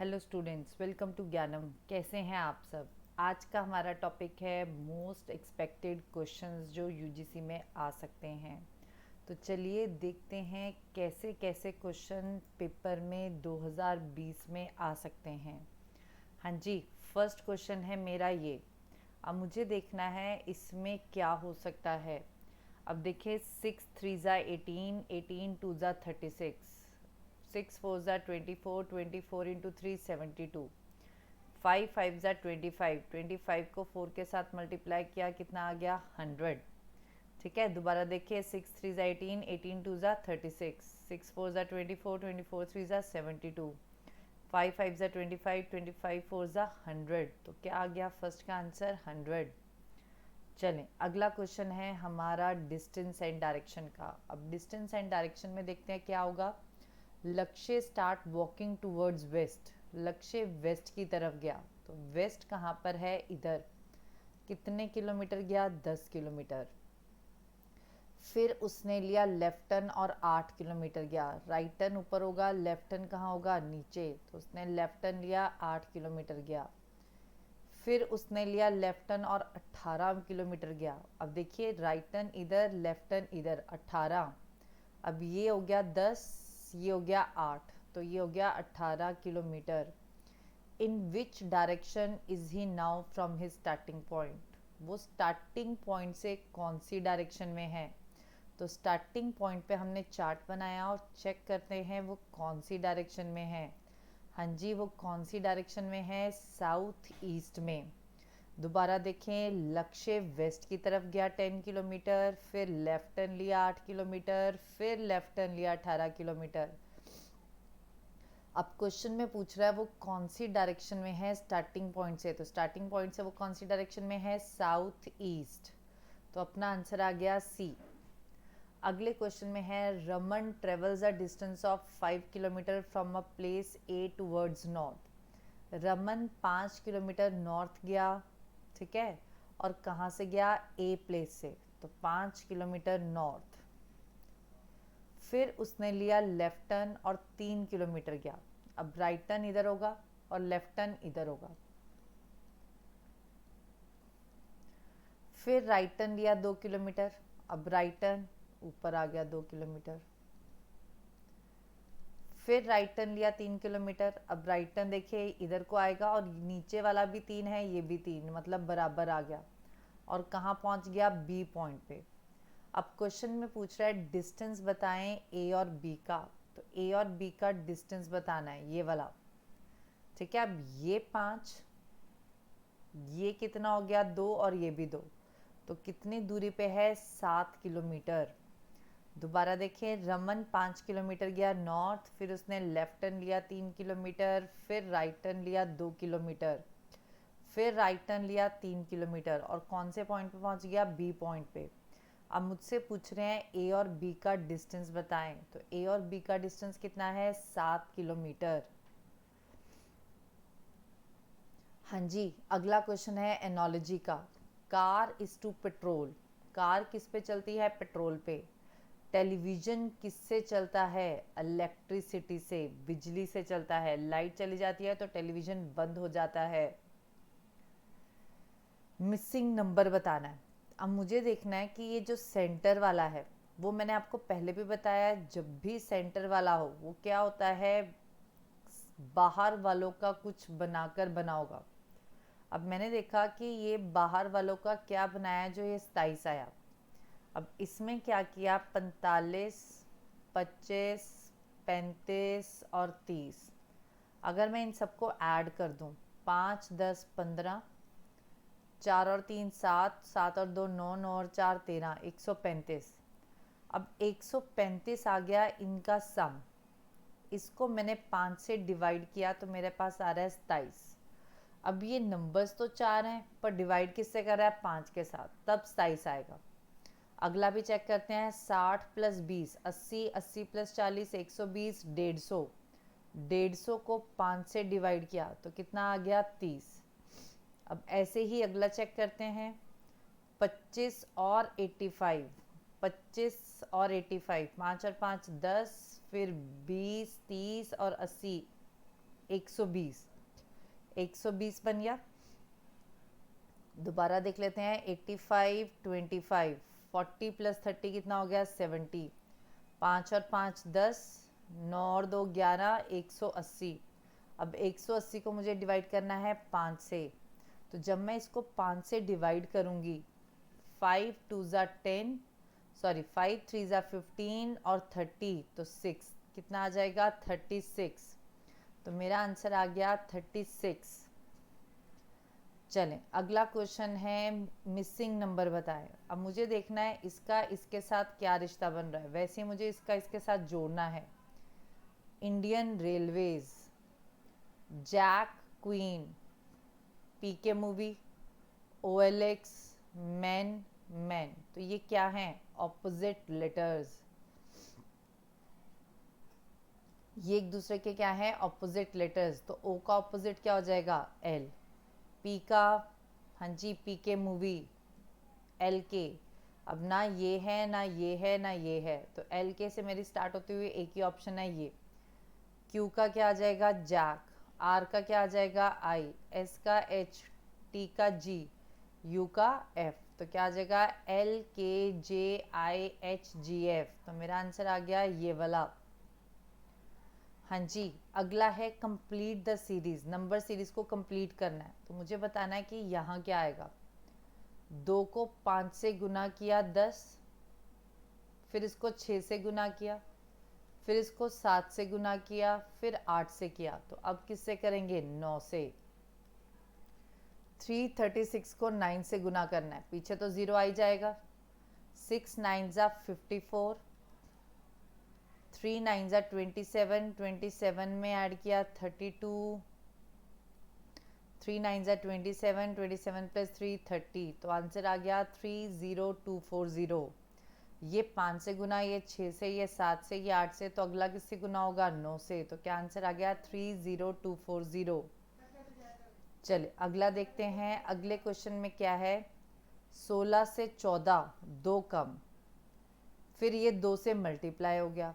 Hello students, welcome to ज्ञानम। कैसे हैं आप सब? आज का हमारा टॉपिक है मोस्ट एक्सपेक्टेड क्वेश्चंस जो यूजीसी में आ सकते हैं। तो चलिए देखते हैं कैसे कैसे क्वेश्चन पेपर में 2020 में आ सकते हैं। हाँ जी, फर्स्ट क्वेश्चन है मेरा ये। अब मुझे देखना है इसमें क्या हो सकता है। अब देखिए, 6 3 ज़ा 18, 18 2 ज़ा 36, 6 4 ज़ा 24, 24 इंटू 3 72, 5 5 ज़ा 25, 25 को 4 के साथ मल्टीप्लाई किया, कितना आ गया 100। ठीक है, दोबारा देखिए, 6 3 ज़ा 18, 18 2 ज़ा 36, 6 4 ज़ा 24, 24 3 ज़ा 72, 5 5 ज़ा 25, 25 4 ज़ा 100। तो क्या आ गया फर्स्ट का आंसर 100। चलें, अगला क्वेश्चन है हमारा डिस्टेंस एंड डायरेक्शन का। अब डिस्टेंस एंड डायरेक्शन में देखते हैं क्या होगा। लक्ष्य स्टार्ट वॉकिंग टूवर्ड्स वेस्ट, लक्ष्य वेस्ट की तरफ गया। तो वेस्ट कहाँ पर है? इधर। कितने किलोमीटर गया? 10 किलोमीटर। फिर उसने लिया लेफ्ट टर्न और 8 किलोमीटर गया। राइट टर्न ऊपर होगा, लेफ्ट टर्न कहाँ होगा? नीचे। तो उसने लेफ्ट टर्न लिया, 8 किलोमीटर गया। फिर उसने लिया लेफ्ट टर्न और 18 किलोमीटर गया। अब देखिए, राइट टर्न इधर, लेफ्ट टर्न इधर, 18। अब ये हो गया 10, ये हो गया 8, तो ये हो गया 18 kilometre. In which direction is he now from his starting point? वो स्टार्टिंग पॉइंट से कौन सी डायरेक्शन में है? तो स्टार्टिंग पॉइंट पे हमने चार्ट बनाया और चेक करते हैं वो कौन सी डायरेक्शन में है। हाँ जी, वो कौन सी डायरेक्शन में है? साउथ ईस्ट में। दोबारा देखें, लक्ष्य वेस्ट की तरफ गया 10 किलोमीटर, फिर लेफ्ट टर्न लिया 8 किलोमीटर, फिर लेफ्ट टर्न लिया 18 किलोमीटर। अब क्वेश्चन में पूछ रहा है वो कौन सी डायरेक्शन में है स्टार्टिंग पॉइंट से। तो स्टार्टिंग पॉइंट से वो कौन सी डायरेक्शन में है? South east. तो अपना आंसर आ गया सी। अगले क्वेश्चन में है, Raman travels a distance of 5 kilometre from a place a towards north. Raman 5 kilometre north गया। ठीक है, और कहाँ से गया? ए प्लेस से। तो 5 किलोमीटर नॉर्थ। फिर उसने लिया लेफ्ट टर्न और 3 किलोमीटर गया। अब राइट टर्न इधर होगा और लेफ्ट टर्न इधर होगा। फिर राइट टर्न लिया 2 किलोमीटर। अब राइट टर्न ऊपर आ गया 2 किलोमीटर। फिर राइट टर्न लिया 3 किलोमीटर। अब राइट टर्न देखिए इधर को आएगा और नीचे वाला भी 3 है, ये भी 3, मतलब बराबर आ गया। और कहाँ पहुँच गया? बी पॉइंट पे। अब क्वेश्चन में पूछ रहा है डिस्टेंस बताएं ए और बी का। तो ए और बी का डिस्टेंस बताना है, ये वाला। ठीक है, अब ये 5, ये कितना हो गया? 2, और ये भी 2। तो कितनी दूरी पे है? 7 किलोमीटर। दोबारा देखें, रमन 5 किलोमीटर गया नॉर्थ, फिर उसने लेफ्ट टर्न लिया 3 किलोमीटर, फिर राइट टर्न लिया 2 किलोमीटर, फिर राइट टर्न लिया 3 किलोमीटर, और कौन से पॉइंट पे पहुंच गया? बी पॉइंट पे। अब मुझसे पूछ रहे हैं ए और बी का डिस्टेंस बताएं। तो ए और बी का डिस्टेंस कितना है? 7 किलोमीटर। हाँ जी, अगला क्वेश्चन है एनोलॉजी का। Car is to petrol. Car किस पे चलती है? पेट्रोल पे। टेलीविज़न किससे चलता है? इलेक्ट्रिसिटी से, बिजली से चलता है। लाइट चली जाती है तो टेलीविज़न बंद हो जाता है। मिसिंग नंबर बताना है। अब मुझे देखना है कि ये जो सेंटर वाला है, वो मैंने आपको पहले भी बताया, जब भी सेंटर वाला हो वो क्या होता है? बाहर वालों का कुछ बनाकर बना होगा। अब मैंने देखा कि ये बाहर वालों का क्या बनाया जो ये 27 आया। अब इसमें क्या किया? 45, 25, 35 और 30। अगर मैं इन सबको ऐड कर दूं, 5 10 15, 4 और 3 7, 7 और 2 9, 9 और 4 13, 135। अब 135 आ गया इनका सम। इसको मैंने 5 से डिवाइड किया तो मेरे पास आ रहा है 27। अब ये नंबर्स तो 4 हैं पर डिवाइड किससे कर रहा है? 5 के साथ, तब 27 आएगा। अगला भी चेक करते हैं, 60 प्लस 20 80, 80 प्लस 40 120, 150। 150 को 5 से डिवाइड किया तो कितना आ गया? 30। अब ऐसे ही अगला चेक करते हैं, 25 और 85, 25 और 85, 5 और 5 10, फिर 20 30 और 80, 120, 120 बन गया। दोबारा देख लेते हैं 85 25, 40 + 30 कितना हो गया 70, 5 और 5 10, 9 और 2 11, 180। अब 180 को मुझे डिवाइड करना है 5 से, तो जब मैं इसको 5 से डिवाइड करूँगी 5 2 ज़ा 10, सॉरी 5 3 ज़ा 15 और 30 तो 6 कितना आ जाएगा 36। तो मेरा आंसर आ गया 36। चलें अगला क्वेश्चन है मिसिंग नंबर बताएं। अब मुझे देखना है इसका इसके साथ क्या रिश्ता बन रहा है। वैसे मुझे इसका इसके साथ जोड़ना है। इंडियन रेलवेज, जैक क्वीन, पीके मूवी, OLX, मैन मैन, तो ये क्या हैं ऑपोजिट लेटर्स। ये एक दूसरे के क्या हैं ऑपोजिट लेटर्स। तो ओ का ऑपोजिट क्या हो जाएगा एल, पी का हाँ जी पीके मूवी एल के। अब ना ये है ना ये है ना ये है, तो एल के से मेरी स्टार्ट होती हुई एक ही ऑप्शन है ये। क्यू का क्या आ जाएगा जैक, आर का क्या आ जाएगा आई, एस का एच, टी का जी, यू का एफ, तो क्या आ जाएगा LKJIHGF। तो मेरा आंसर आ गया ये वाला। हाँ जी अगला है complete the series, number series को कंप्लीट करना है। तो मुझे बताना है कि यहाँ क्या आएगा। 2 को 5 से गुना किया 10, फिर इसको 6 से गुना किया, फिर इसको 7 से गुना किया, फिर 8 से किया। तो अब किससे करेंगे 9 से। 336 को 9 से गुना करना है, पीछे तो 0 आ ही जाएगा। 6 9 ज़ा 54, 3 9 ज़ा 27, 27 में ऐड किया 32, 3 9 ज़ा 27, 27 + 3 30, तो आंसर आ गया 30240। ये 5 से गुना, ये 6 से, ये 7 से, ये 8 से, तो अगला किससे गुना होगा 9 से। तो क्या आंसर आ गया 30240। चलिए अगला देखते हैं। अगले क्वेश्चन में क्या है 16 से 14 2 कम, फिर ये 2 से मल्टीप्लाई हो गया,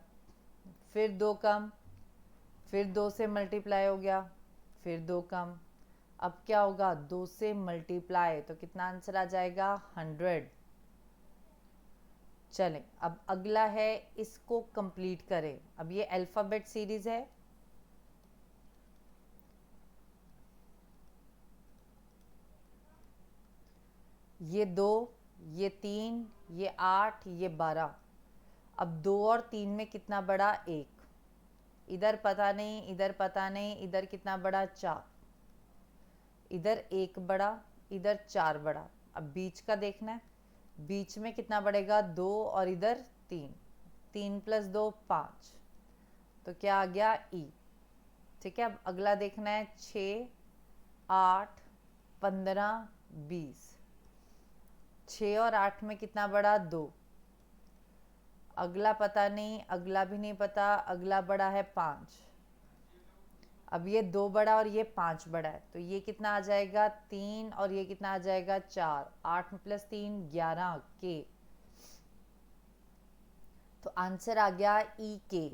फिर 2 कम, फिर 2 से मल्टीप्लाई हो गया, फिर 2 कम। अब क्या होगा 2 से मल्टीप्लाई, तो कितना आंसर आ जाएगा 100। चलें अब अगला है इसको कंप्लीट करें। अब ये अल्फ़ाबेट सीरीज है। ये 2, ये 3, ये 8, ये 12। अब 2 और 3 में कितना बड़ा 1, इधर पता नहीं, इधर पता नहीं, इधर कितना बड़ा 4, इधर 1 बड़ा, इधर 4 बड़ा। अब बीच का देखना है, बीच में कितना बढ़ेगा 2 और इधर 3, 3 + 2 5, तो क्या आ गया ई। ठीक है अब अगला देखना है 6 8 15 20, 6 और 8 में कितना बड़ा 2, अगला पता नहीं, अगला भी नहीं पता, अगला बड़ा है 5। अब ये 2 बड़ा और ये 5 बड़ा है, तो ये कितना आ जाएगा 3 और ये कितना आ जाएगा 4, 8 + 3 11 के। तो आंसर आ गया ई के।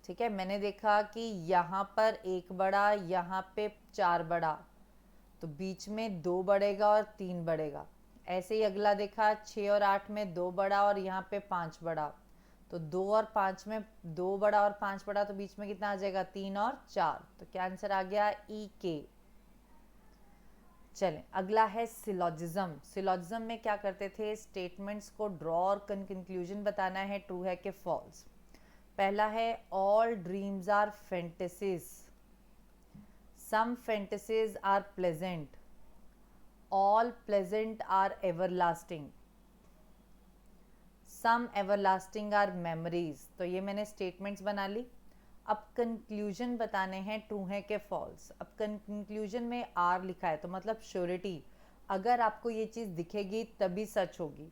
ठीक है मैंने देखा कि यहाँ पर 1 बड़ा, यहाँ पे 4 बड़ा, तो बीच में 2 बढ़ेगा और 3 बढ़ेगा। ऐसे ही अगला देखा 6 और 8 में 2 बड़ा और यहाँ पे 5 बड़ा, तो 2 और 5 में 2 बड़ा और 5 बड़ा, तो बीच में कितना आ जाएगा 3 और 4, तो क्या आंसर आ गया ई के। चलें अगला है सिलॉजिज्म। सिलॉजिज्म में क्या करते थे स्टेटमेंट्स को ड्रॉ और कंक्लूजन बताना है, ट्रू है कि फॉल्स। पहला है all dreams are fantasies, some fantasies are pleasant, all pleasant are everlasting, some everlasting are memories. तो ये मैंने स्टेटमेंट्स बना ली। अब कंक्लूजन बताने हैं ट्रू है कि फॉल्स। अब कंक्लूजन में आर लिखा है तो मतलब श्योरिटी, अगर आपको ये चीज़ दिखेगी तभी सच होगी।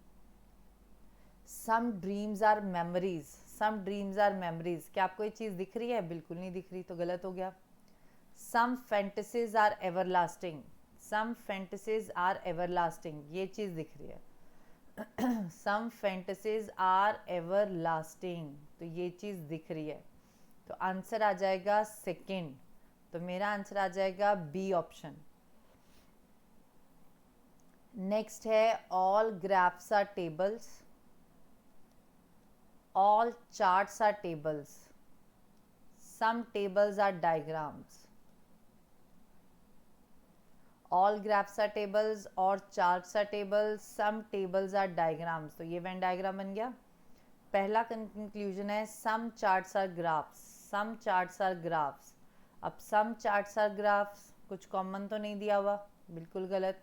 Some dreams are memories, some dreams are memories, क्या आपको ये चीज़ दिख रही है? बिल्कुल नहीं दिख रही, तो गलत हो गया। Some fantasies are everlasting, some fantasies are everlasting, ये चीज़ दिख रही है। सम फैंटेसीज आर एवरलास्टिंग, तो ये चीज़ दिख रही है, तो आंसर आ जाएगा सेकंड, तो मेरा आंसर आ जाएगा बी ऑप्शन। नेक्स्ट है all graphs are tables, all charts are tables, some tables are diagrams. All graphs are tables और charts are tables, some tables are diagrams. तो ये वेन डायग्राम बन गया। पहला कंक्लूजन है some charts are graphs, some charts are graphs. अब some charts are graphs, कुछ common तो नहीं दिया हुआ, बिल्कुल गलत।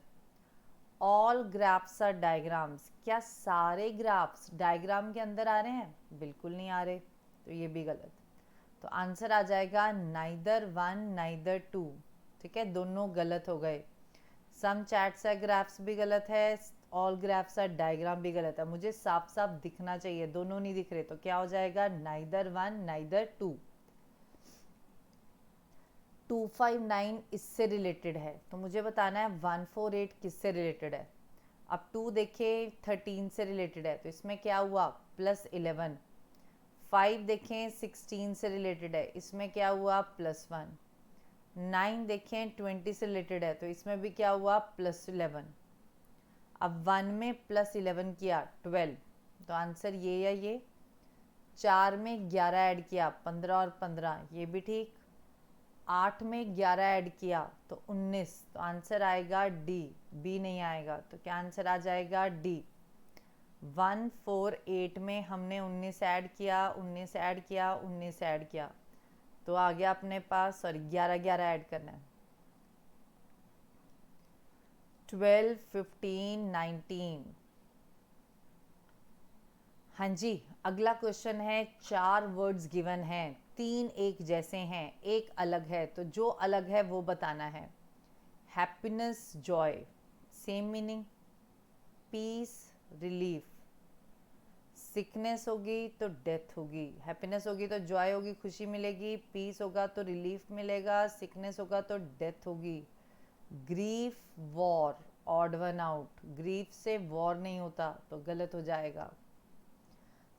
ऑल ग्राफ्स आर डायग्राम्स, क्या सारे ग्राफ्स डायग्राम के अंदर आ रहे हैं? बिल्कुल नहीं आ रहे, तो ये भी गलत। तो आंसर आ जाएगा नाइदर वन नाइदर टू। ठीक है, दोनों गलत हो गए। सम चार्ट्स आर ग्राफ्स भी गलत है, ऑल ग्राफ्स आर डायग्राम भी गलत है। मुझे साफ साफ दिखना चाहिए, दोनों नहीं दिख रहे, तो क्या हो जाएगा? Neither one neither to. 259 इससे रिलेटेड है, तो मुझे बताना है 148 किससे रिलेटेड है। अब 2 देखें 13 से रिलेटेड है, तो इसमें क्या हुआ? +11। 5 देखें 16 से रिलेटेड है, इसमें क्या हुआ? +1। 9 देखें 20 से रिलेटेड है, तो इसमें भी क्या हुआ? +11। अब 1 में +11 किया 12, तो आंसर ये या ये। 4 में 11 ऐड किया 15 और 15, ये भी ठीक। 8 में 11 ऐड किया तो 19, तो आंसर आएगा डी। बी नहीं आएगा, तो क्या आंसर आ जाएगा? डी। 148 में हमने 19 ऐड किया, 19 ऐड किया, 19 ऐड किया, तो आ गया अपने पास, सॉरी 11 ऐड करना है। 12, 15, 19। हाँ जी, अगला क्वेश्चन है, 4 वर्ड्स गिवन हैं, 3 एक जैसे हैं, एक अलग है, तो जो अलग है वो बताना है। Happiness, joy, same meaning. Peace, relief. Sickness होगी तो डेथ होगी। हैप्पीनेस होगी तो जॉय होगी, खुशी मिलेगी। पीस होगा तो रिलीफ मिलेगा। सिकनेस होगा तो डेथ होगी। Grief, war, odd one out. Grief से वॉर नहीं होता, तो गलत हो जाएगा।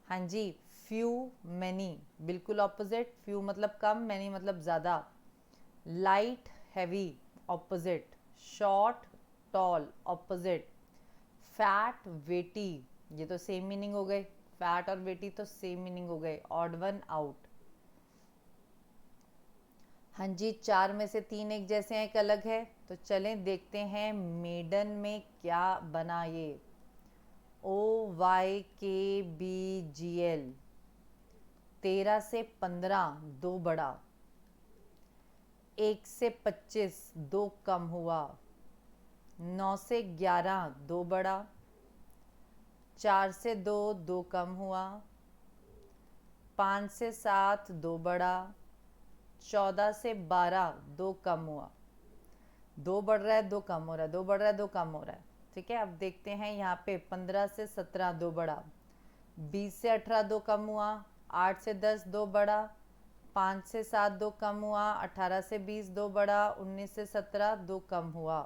हाँ जी, फ्यू, मैनी, बिल्कुल ऑपोजिट। फ्यू मतलब कम, मैनी मतलब ज़्यादा। Light, heavy, opposite. Short, tall, opposite. Fat, weighty, ये तो सेम मीनिंग हो गए। फैट और वेटी तो सेम मीनिंग हो गए। Odd one out. हाँ जी, 4 में से 3 एक जैसे हैं, एक अलग है, तो चलें देखते हैं मेडन में क्या बना ये। OYKBGL। 13 से 15 2 बढ़ा, 1 से 25 2 कम हुआ, 9 से 11 2 बढ़ा, 4 से 2 2 कम हुआ, 5 से 7 2 बढ़ा, 14 से 12 2 कम हुआ। 2 बढ़ रहा है 2 कम हो रहा है, 2 बढ़ रहा है 2 कम हो रहा है। ठीक है, अब देखते हैं यहाँ पे 15 से 17 2 बढ़ा, 20 से 18 2 कम हुआ, 8 से 10 2 बढ़ा, 5 से 7 2 कम हुआ, 18 से 20 2 बढ़ा, 19 से 17 2 कम हुआ।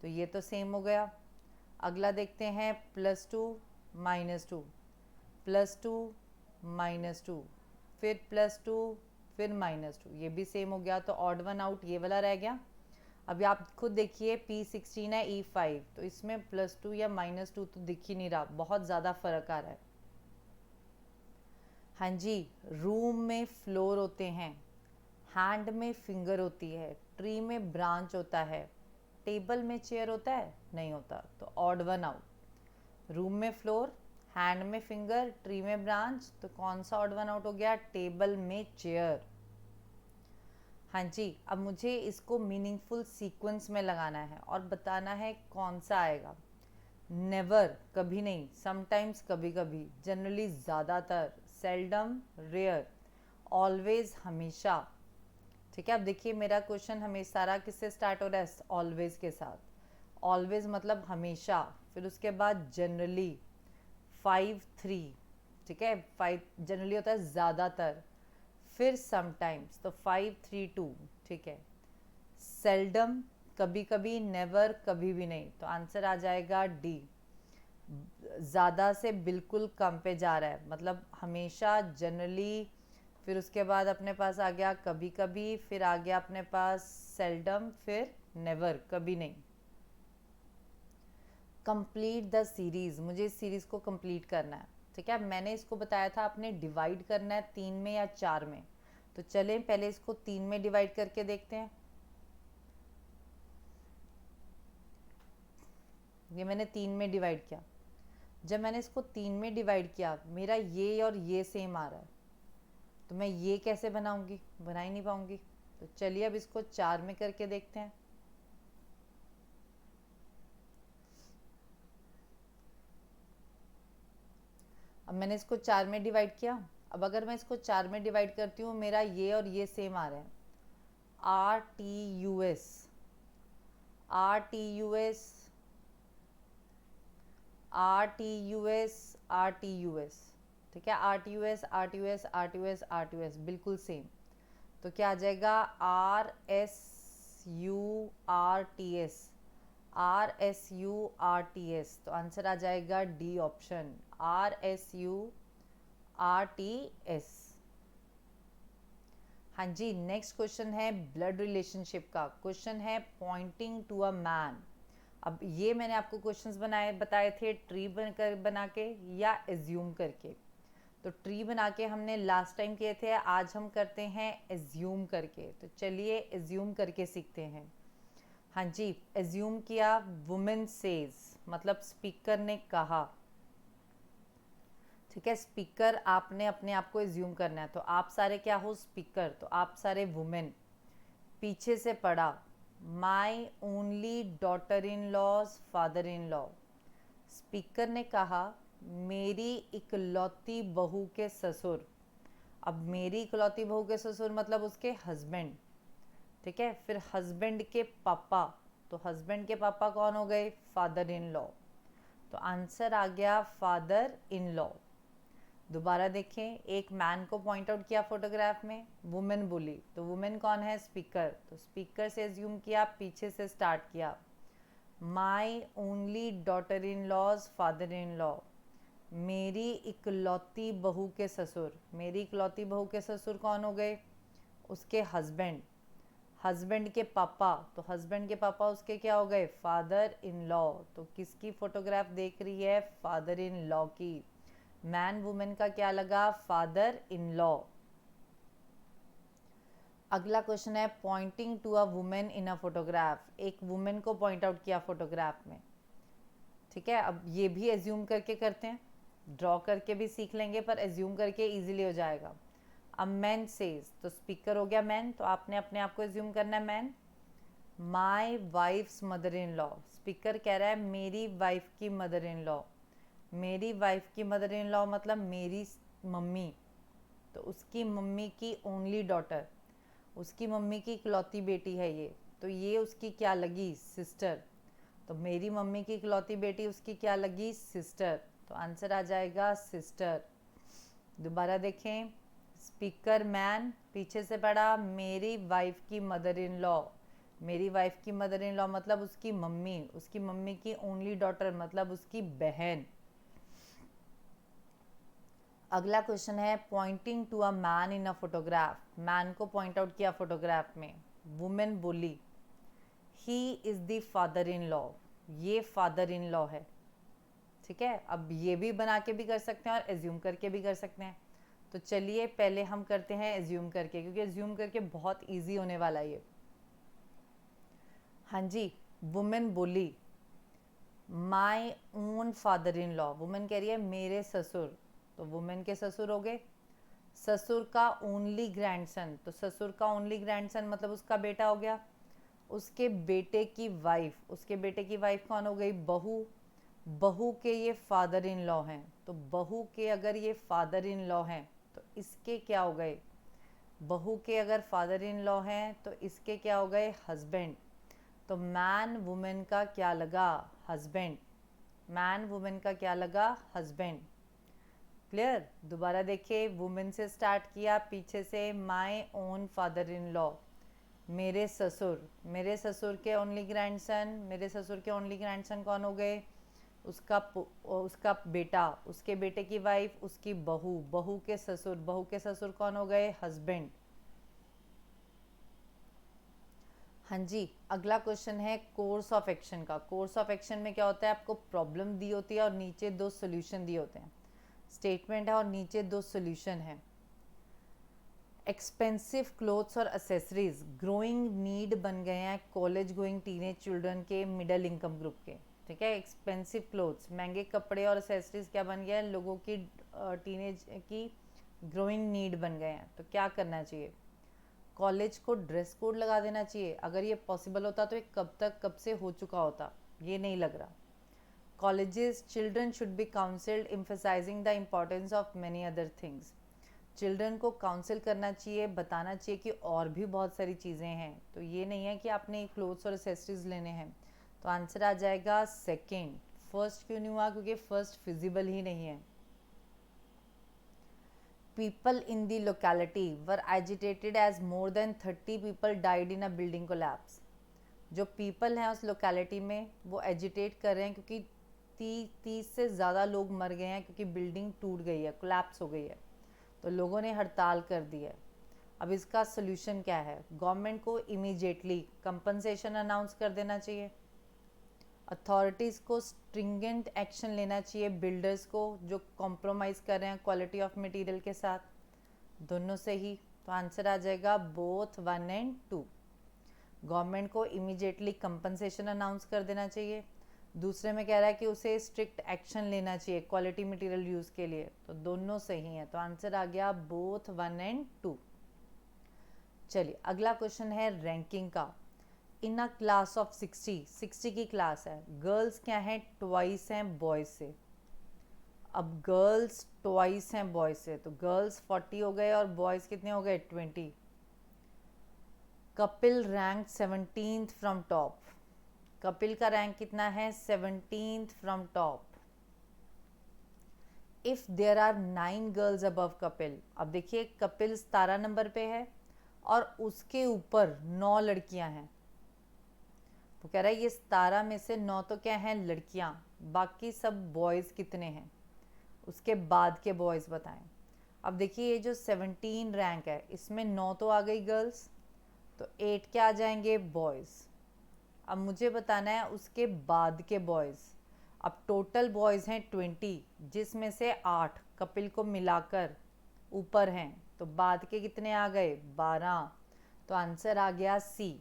तो ये तो सेम हो गया। अगला देखते हैं +2 -2, +2 -2, फिर +2, फिर -2, ये भी सेम हो गया। तो ऑड वन आउट ये वाला रह गया। अभी आप खुद देखिए, P16 है, E5, तो इसमें +2 या -2 तो दिख ही नहीं रहा, बहुत ज़्यादा फ़र्क आ रहा है। हाँ जी, रूम में फ्लोर होते हैं, हैंड में फिंगर होती है, ट्री में ब्रांच होता है, टेबल में चेयर होता है? नहीं होता, तो ऑड वन आउट। रूम में फ्लोर, हैंड में फिंगर, ट्री में ब्रांच, तो कौन सा ऑड वन आउट हो गया? टेबल में चेयर। हाँ जी, अब मुझे इसको मीनिंगफुल सीक्वेंस में लगाना है और बताना है कौन सा आएगा। नेवर, कभी नहीं। समटाइम्स, कभी कभी। जनरली, ज़्यादातर। Seldom, rare. ऑलवेज, हमेशा। ठीक है, अब देखिए मेरा क्वेश्चन हमेशा सारा किससे स्टार्ट हो रहा है? ऑलवेज के साथ। ऑलवेज मतलब हमेशा, फिर उसके बाद जनरली। 5, 3, ठीक है, 5 जनरली होता है ज़्यादातर, फिर समटाइम्स, तो 5, 3, 2, ठीक है। सेल्डम, कभी कभी। नेवर, कभी भी नहीं, तो आंसर आ जाएगा डी। ज़्यादा से बिल्कुल कम पे जा रहा है, मतलब हमेशा, जनरली, फिर उसके बाद अपने पास आ गया कभी कभी, फिर आ गया अपने पास सेल्डम, फिर नेवर, कभी नहीं। कंप्लीट द सीरीज़, मुझे इस सीरीज़ को कंप्लीट करना है। ठीक है, मैंने इसको बताया था आपने डिवाइड करना है 3 में या 4 में, तो चलें पहले इसको 3 में डिवाइड करके देखते हैं। ये मैंने 3 में डिवाइड किया। जब मैंने इसको 3 में डिवाइड किया, मेरा ये और ये सेम आ रहा है, तो मैं ये कैसे बनाऊंगी, बना ही नहीं पाऊंगी। तो चलिए अब इसको 4 में करके देखते हैं। अब मैंने इसको 4 में डिवाइड किया। अब अगर मैं इसको 4 में डिवाइड करती हूँ, मेरा ये और ये सेम आ रहे हैं, R T U S, R T U S, R T U S, R T U S. ठीक है, R T U S, R T U S, R T U S, R T U S, बिल्कुल same. तो क्या आ जाएगा, R S U R T S, R S U R T S. तो answer आ जाएगा D option, R S U R T S. हाँ जी, next question है blood relationship का। क्वेश्चन है पॉइंटिंग टू अ मैन। अब ये मैंने आपको क्वेश्चंस बताए थे ट्री बना के या एज्यूम करके। तो ट्री बना के हमने लास्ट टाइम किए थे, आज हम करते हैं एज्यूम करके। तो चलिए एज्यूम करके सीखते हैं। हाँ जी, एज्यूम किया, वुमेन सेज, मतलब स्पीकर ने कहा। ठीक है, स्पीकर आपने अपने आप को एज्यूम करना है। तो आप सारे क्या हो, स्पीकर, तो आप सारे वुमेन। पीछे से पढ़ा, my only daughter in laws father in law. Speaker ने कहा मेरी इकलौती बहू के ससुर। अब मेरी इकलौती बहू के ससुर मतलब उसके हस्बैंड। ठीक है, फिर हस्बैंड के पापा, तो हस्बैंड के पापा कौन हो गए, फादर इन लॉ। तो आंसर आ गया फादर इन लॉ। दोबारा देखें, एक मैन को पॉइंट आउट किया फोटोग्राफ में, वुमेन बोली, तो वुमेन कौन है, स्पीकर। तो स्पीकर से एज्यूम किया, पीछे से स्टार्ट किया, my only daughter in laws father in law. मेरी इकलौती बहू के ससुर, मेरी इकलौती बहू के ससुर कौन हो गए, उसके हस्बैंड। हस्बैंड के पापा, तो हस्बैंड के पापा उसके क्या हो गए, फादर इन लॉ। तो किसकी फोटोग्राफ देख रही है, फादर इन लॉ की। मैन वुमेन का क्या लगा, फादर इन लॉ। अगला क्वेश्चन है pointing to a woman in a photograph. एक वुमेन को पॉइंट आउट किया फोटोग्राफ में। ठीक है, अब ये भी एज्यूम करके करते हैं, ड्रॉ करके भी सीख लेंगे, पर एज्यूम करके इजीली हो जाएगा। अब मैन सेज, तो स्पीकर हो गया मैन, तो आपने अपने आप को एज्यूम करना है man. My wife's mother in law, speaker कह रहा है मेरी वाइफ की मदर इन लॉ। मेरी वाइफ की मदर इन लॉ मतलब मेरी मम्मी, तो उसकी मम्मी की ओनली डॉटर, उसकी मम्मी की इकलौती बेटी है ये, तो ये उसकी क्या लगी, सिस्टर। तो मेरी मम्मी की इकलौती बेटी उसकी क्या लगी, सिस्टर। तो आंसर आ जाएगा सिस्टर। दोबारा देखें, स्पीकर मैन, पीछे से पढ़ा मेरी वाइफ की मदर इन लॉ। मेरी वाइफ की मदर इन लॉ मतलब उसकी मम्मी की ओनली डॉटर मतलब उसकी बहन। अगला क्वेश्चन है pointing to a man in a photograph. Man को पॉइंट आउट किया फोटोग्राफ में, वुमेन बोली he is the father in law, ये फादर इन लॉ है। ठीक है, अब ये भी बना के भी कर सकते हैं और एज्यूम करके भी कर सकते हैं। तो चलिए पहले हम करते हैं एज्यूम करके, क्योंकि एज्यूम करके बहुत इजी होने वाला है ये। हाँ जी, वुमेन बोली my own father in law, women कह रही है मेरे ससुर, तो वुमेन के ससुर हो गए। ससुर का ओनली ग्रैंडसन, तो ससुर का ओनली ग्रैंडसन मतलब उसका बेटा हो गया। उसके बेटे की वाइफ, उसके बेटे की वाइफ कौन हो गई, बहू। बहू के ये फादर इन लॉ हैं, तो बहू के अगर ये फादर इन लॉ हैं तो इसके क्या हो गए, बहू के अगर फादर इन लॉ हैं तो इसके क्या हो गए, हस्बैंड। तो मैन वुमेन का क्या लगा, हस्बैंड। मैन वुमेन का क्या लगा, हस्बैंड। क्लियर। दोबारा देखिए, वुमेन से स्टार्ट किया, पीछे से my own father in law, मेरे ससुर। मेरे ससुर के ओनली ग्रैंडसन, मेरे ससुर के ओनली ग्रैंडसन कौन हो गए, उसका बेटा, उसके बेटे की वाइफ, उसकी बहू, बहू के ससुर, बहू के ससुर कौन हो गए, हस्बैंड। हाँ जी, अगला क्वेश्चन है कोर्स ऑफ एक्शन का। कोर्स ऑफ एक्शन में क्या होता है, आपको प्रॉब्लम दी होती है और नीचे 2 सॉल्यूशन दिए होते हैं। स्टेटमेंट है और नीचे 2 सॉल्यूशन है। एक्सपेंसिव क्लोथ्स और एसेसरीज ग्रोइंग नीड बन गए हैं कॉलेज गोइंग टीनेज चिल्ड्रन के, मिडिल इनकम ग्रुप के। ठीक है, एक्सपेंसिव क्लोथ्स, महंगे कपड़े और एसेसरीज क्या बन गया है, लोगों की टीनेज की ग्रोइंग नीड बन गए हैं। तो क्या करना चाहिए, कॉलेज को ड्रेस कोड लगा देना चाहिए। अगर ये पॉसिबल होता तो ये कब से हो चुका होता, ये नहीं लग रहा। Colleges children should be counselled emphasizing the importance of many other things. Children को काउंसिल करना चाहिए, बताना चाहिए कि और भी बहुत सारी चीज़ें हैं। तो ये नहीं है कि आपने क्लोथ्स और एसेसरीज लेने हैं। तो आंसर आ जाएगा सेकेंड। फर्स्ट क्यों नहीं हुआ, क्योंकि फर्स्ट फिजिबल ही नहीं है। People in the locality were agitated as more than 30 people died in a building collapse. जो पीपल हैं उस लोकेलिटी में वो एजिटेट कर रहे हैं क्योंकि 30 से ज़्यादा लोग मर गए हैं क्योंकि बिल्डिंग टूट गई है, कोलैप्स हो गई है। तो लोगों ने हड़ताल कर दी है। अब इसका सोल्यूशन क्या है, गवर्नमेंट को इमीडिएटली कंपनसेशन अनाउंस कर देना चाहिए। अथॉरिटीज़ को स्ट्रिंजेंट एक्शन लेना चाहिए बिल्डर्स को जो कॉम्प्रोमाइज़ कर रहे हैं क्वालिटी ऑफ मटेरियल के साथ, दोनों से ही। तो आंसर आ जाएगा बोथ 1 एंड 2। गवर्नमेंट को इमीडिएटली कंपनसेशन अनाउंस कर देना चाहिए, दूसरे में कह रहा है कि उसे स्ट्रिक्ट एक्शन लेना चाहिए क्वालिटी मटेरियल यूज़ के लिए। तो दोनों सही हैं, तो आंसर आ गया बोथ 1 एंड 2। चलिए अगला क्वेश्चन है रैंकिंग का। इन अ क्लास ऑफ 60 की क्लास है, गर्ल्स क्या हैं, ट्वाइस हैं बॉयज़ से। अब गर्ल्स ट्वाइस हैं बॉयज़ से, तो गर्ल्स 40 हो गए और बॉयज़ कितने हो गए, 20। Kapil rank 17th from top. Kapil का रैंक कितना है, 17th from top. If there are 9 girls above Kapil, अब देखिए कपिल 17 नंबर पे है और उसके ऊपर 9 लड़कियां हैं। तो कह रहा है ये 17 में से 9 तो क्या हैं, लड़कियां, बाकी सब बॉयज़ कितने हैं, उसके बाद के बॉयज़ बताएं। अब देखिए ये जो 17 रैंक है इसमें 9 तो आ गई गर्ल्स, तो 8 क्या आ जाएंगे, बॉयज़। अब मुझे बताना है उसके बाद के बॉयज़। अब टोटल बॉयज़ हैं 20, जिसमें से 8 कपिल को मिलाकर ऊपर हैं, तो बाद के कितने आ गए, 12। तो आंसर आ गया सी।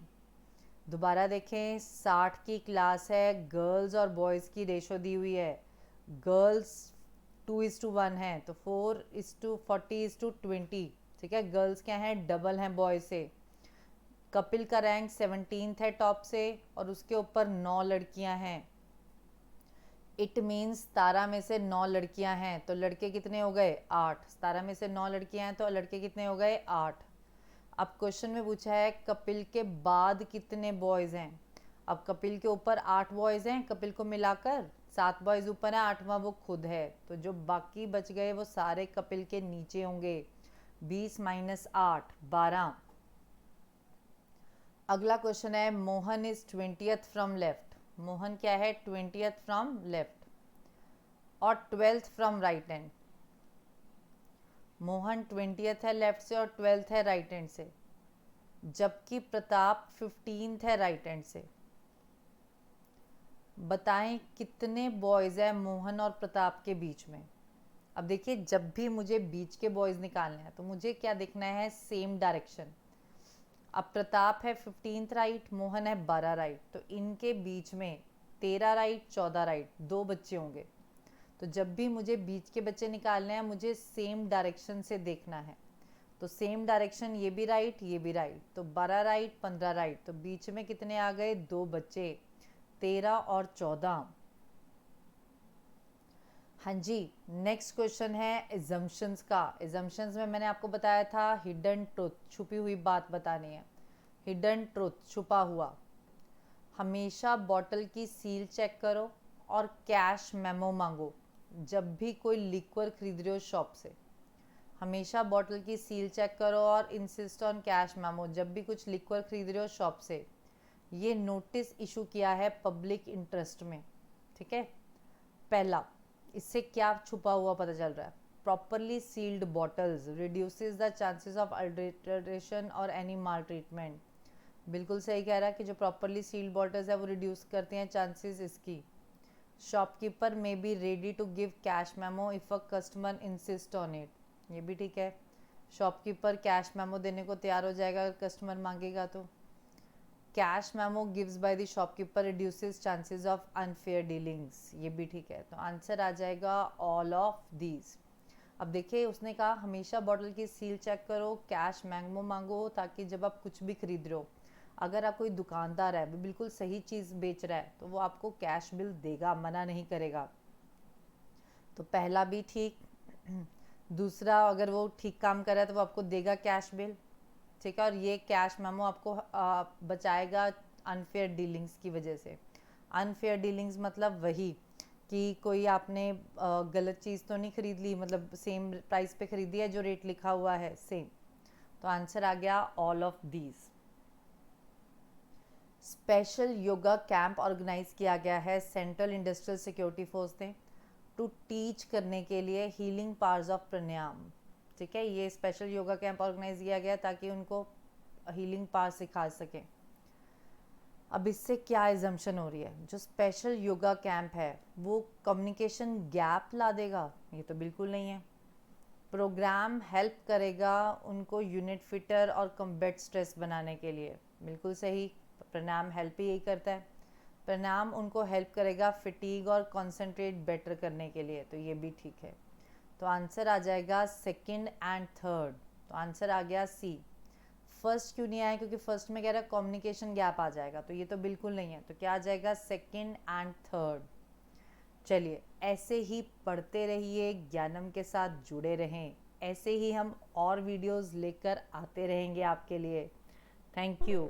दोबारा देखें, 60 की क्लास है, गर्ल्स और बॉयज़ की रेशो दी हुई है। गर्ल्स 2:1 है, तो 4:40:20। ठीक है, गर्ल्स क्या हैं, डबल हैं बॉयज़ से। कपिल का रैंक 17th है टॉप से और उसके ऊपर 9 लड़कियां हैं। इट मीन्स 17 में से 9 लड़कियां हैं, तो लड़के कितने हो गए, 8। 17 में से 9 लड़कियां हैं तो लड़के कितने हो गए, 8। अब क्वेश्चन में पूछा है कपिल के बाद कितने बॉयज़ हैं। अब कपिल के ऊपर 8 बॉयज़ हैं, कपिल को मिलाकर 7 बॉयज़ ऊपर है, 8वां वो खुद है। तो जो बाकी बच गए वो सारे कपिल के नीचे होंगे। 20 - 8 12। अगला क्वेश्चन है Mohan is 20th from left. Mohan क्या है, 20th फ्रॉम लेफ्ट और 12th from right hand. Mohan 20th है लेफ्ट से और 12th है राइट हैंड से, जबकि प्रताप 15th है राइट हैंड से। बताएं कितने बॉयज़ हैं मोहन और प्रताप के बीच में। अब देखिए जब भी मुझे बीच के बॉयज़ निकालने हैं तो मुझे क्या देखना है, सेम डायरेक्शन। अब प्रताप है 15th राइट, मोहन है 12 राइट, तो इनके बीच में 13 राइट 14 राइट 2 बच्चे होंगे। तो जब भी मुझे बीच के बच्चे निकालने हैं मुझे सेम डायरेक्शन से देखना है। तो सेम डायरेक्शन, ये भी राइट ये भी राइट, तो 12 राइट 15 राइट, तो बीच में कितने आ गए, 2 बच्चे, 13 और 14। हाँ जी, नेक्स्ट क्वेश्चन है एजम्पशंस का। एजम्पशंस में मैंने आपको बताया था हिडन ट्रुथ, छुपी हुई बात बतानी है। हिडन ट्रुथ, छुपा हुआ। हमेशा बॉटल की सील चेक करो और कैश मेमो मांगो जब भी कोई लिक्वर खरीद रहे हो शॉप से। हमेशा बॉटल की सील चेक करो और इंसिस्ट ऑन कैश मेमो जब भी कुछ लिक्वर खरीद रहे हो शॉप से। ये नोटिस इशू किया है पब्लिक इंटरेस्ट में, ठीक है। पहला, इससे क्या छुपा हुआ पता चल रहा है? Properly sealed bottles reduces the chances of adulteration और एनी माल ट्रीटमेंट। बिल्कुल सही कह रहा है कि जो प्रॉपरली सील्ड बॉटल्स है वो रिड्यूस करते हैं चांसेस इसकी। Shopkeeper may be ready to give cash memo if a customer insist on it, ये भी ठीक है। शॉपकीपर कैश मेमो देने को तैयार हो जाएगा अगर कस्टमर मांगेगा तो। Cash memo gives by the shopkeeper reduces chances of unfair dealings, ये भी ठीक है। तो आंसर आ जाएगा ऑल ऑफ दीज। अब देखिए उसने कहा हमेशा बॉटल की सील चेक करो, कैश मेमो मांगो, ताकि जब आप कुछ भी खरीद रहे हो, अगर आप कोई दुकानदार है वो बिल्कुल सही चीज़ बेच रहा है तो वो आपको कैश बिल देगा, मना नहीं करेगा। तो पहला भी ठीक। दूसरा, अगर वो ठीक काम कर रहा है तो वो आपको देगा कैश बिल, ठीक है। और ये कैश मेमो आपको बचाएगा अनफेयर डीलिंग्स की वजह से। अनफेयर डीलिंग्स मतलब वही कि कोई आपने गलत चीज़ तो नहीं खरीद ली, मतलब सेम प्राइस पे खरीदी है, जो रेट लिखा हुआ है सेम। तो आंसर आ गया all of these. Special yoga camp organise किया गया है सेंट्रल इंडस्ट्रियल सिक्योरिटी फोर्स ने टू टीच करने के लिए हीलिंग पावर्स ऑफ प्राणायाम, ठीक है। ये स्पेशल योगा कैंप ऑर्गेनाइज किया गया ताकि उनको हीलिंग पावर सिखा सकें। अब इससे क्या एजम्पशन हो रही है? जो स्पेशल योगा कैंप है वो कम्युनिकेशन गैप ला देगा, ये तो बिल्कुल नहीं है। प्रोग्राम हेल्प करेगा उनको यूनिट फिटर और कम्बैट स्ट्रेस बनाने के लिए, बिल्कुल सही। प्राणायाम हेल्प ही यही करता है। प्राणायाम उनको हेल्प करेगा फिटीग और कंसंट्रेट बेटर करने के लिए, तो ये भी ठीक है। तो आंसर आ जाएगा सेकंड एंड थर्ड। तो आंसर आ गया सी। फर्स्ट क्यों नहीं आया? क्योंकि फर्स्ट में कह रहा है कम्युनिकेशन गैप आ जाएगा, तो ये तो बिल्कुल नहीं है। तो क्या आ जाएगा? Second and third. चलिए ऐसे ही पढ़ते रहिए, ज्ञानम के साथ जुड़े रहें, ऐसे ही हम और वीडियोस लेकर आते रहेंगे आपके लिए। Thank you.